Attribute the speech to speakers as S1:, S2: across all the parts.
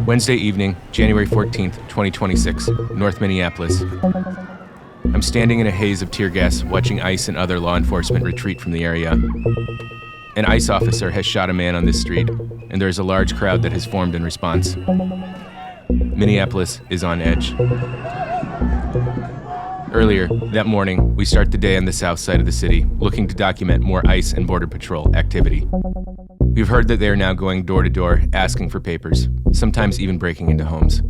S1: Wednesday evening, January 14th, 2026, North Minneapolis. I'm standing in a haze of tear gas, watching ICE and other law enforcement retreat from the area. An ICE officer has shot a man on this street, and there is a large crowd that has formed in response. Minneapolis is on edge. Earlier that morning, we start the day on the south side of the city, looking to document more ICE and Border Patrol activity. We've heard that they are now going door to door, asking for papers, sometimes even breaking into homes.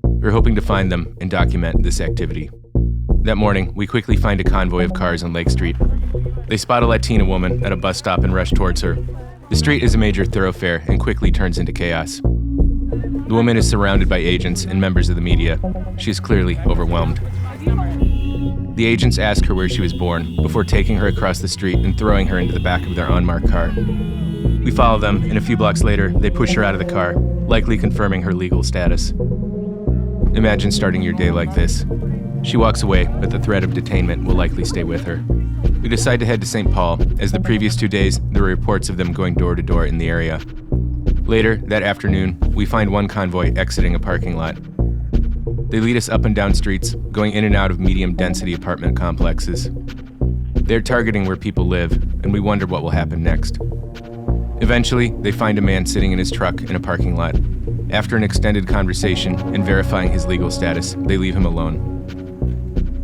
S1: We're hoping to find them and document this activity. That morning, we quickly find a convoy of cars on Lake Street. They spot a Latina woman at a bus stop and rush towards her. The street is a major thoroughfare and quickly turns into chaos. The woman is surrounded by agents and members of the media. She is clearly overwhelmed. The agents ask her where she was born before taking her across the street and throwing her into the back of their unmarked car. We follow them, and a few blocks later, they push her out of the car, likely confirming her legal status. Imagine starting your day like this. She walks away, but the threat of detainment will likely stay with her. We decide to head to St. Paul, as the previous 2 days, there were reports of them going door to door in the area. Later, that afternoon, we find one convoy exiting a parking lot. They lead us up and down streets, going in and out of medium-density apartment complexes. They're targeting where people live, and we wonder what will happen next. Eventually, they find a man sitting in his truck in a parking lot. After an extended conversation and verifying his legal status, they leave him alone.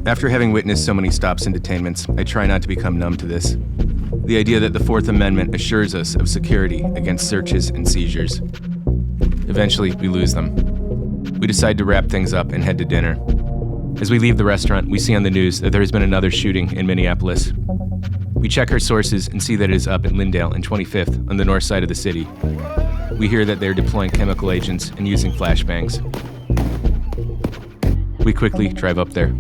S1: After having witnessed so many stops and detainments, I try not to become numb to this. The idea that the Fourth Amendment assures us of security against searches and seizures. Eventually, we lose them. We decide to wrap things up and head to dinner. As we leave the restaurant, we see on the news that there has been another shooting in Minneapolis. We check our sources and see that it is up at Lyndale and 25th on the north side of the city. We hear that they're deploying chemical agents and using flashbangs. We quickly drive up there.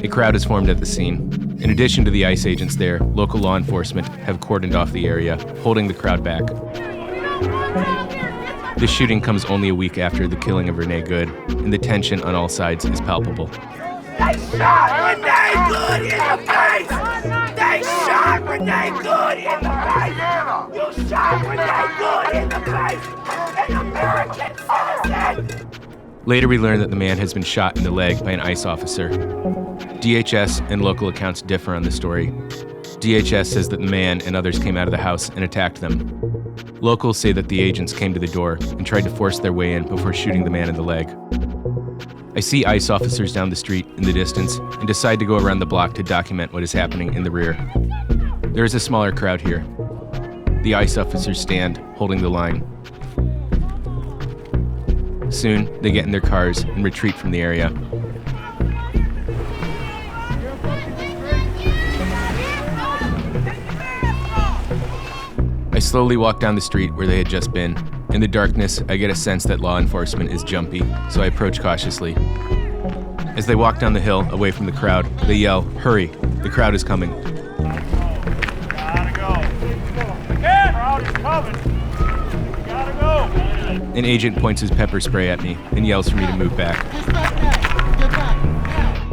S1: A crowd has formed at the scene. In addition to the ICE agents there, local law enforcement have cordoned off the area, holding the crowd back. This shooting comes only a week after the killing of Renee Good, and the tension on all sides is palpable.
S2: They shot Renee Good in the face! They shot Renee Good in the face! You shot Renee Good in the face! An American citizen!
S1: Later we learn that the man has been shot in the leg by an ICE officer. DHS and local accounts differ on the story. DHS says that the man and others came out of the house and attacked them. Locals say that the agents came to the door and tried to force their way in before shooting the man in the leg. I see ICE officers down the street in the distance and decide to go around the block to document what is happening in the rear. There is a smaller crowd here. The ICE officers stand, holding the line. Soon, they get in their cars and retreat from the area. I slowly walk down the street where they had just been. In the darkness, I get a sense that law enforcement is jumpy, so I approach cautiously. As they walk down the hill, away from the crowd, they yell, "Hurry, the crowd is coming."
S3: Gotta go. The crowd is coming. Gotta go.
S1: An agent points his pepper spray at me and yells for me to move back.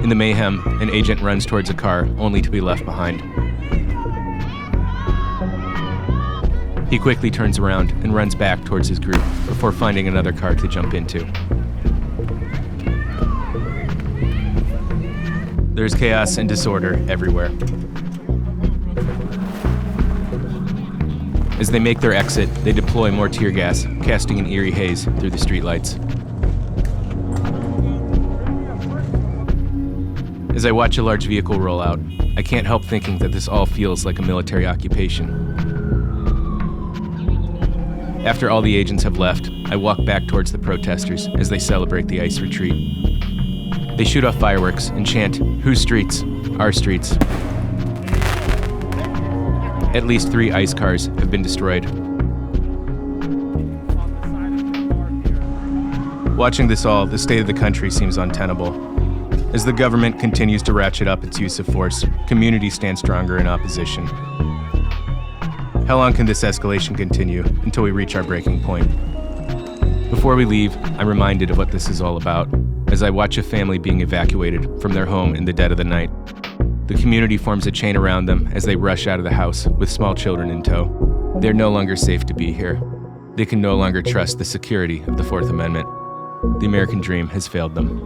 S1: In the mayhem, an agent runs towards a car, only to be left behind. He quickly turns around and runs back towards his group before finding another car to jump into. There's chaos and disorder everywhere. As they make their exit, they deploy more tear gas, casting an eerie haze through the streetlights. As I watch a large vehicle roll out, I can't help thinking that this all feels like a military occupation. After all the agents have left, I walk back towards the protesters as they celebrate the ICE retreat. They shoot off fireworks and chant, "Whose streets? Our streets." At least 3 ICE cars have been destroyed. Watching this all, the state of the country seems untenable. As the government continues to ratchet up its use of force, communities stand stronger in opposition. How long can this escalation continue until we reach our breaking point? Before we leave, I'm reminded of what this is all about, as I watch a family being evacuated from their home in the dead of the night. The community forms a chain around them as they rush out of the house with small children in tow. They're no longer safe to be here. They can no longer trust the security of the Fourth Amendment. The American dream has failed them.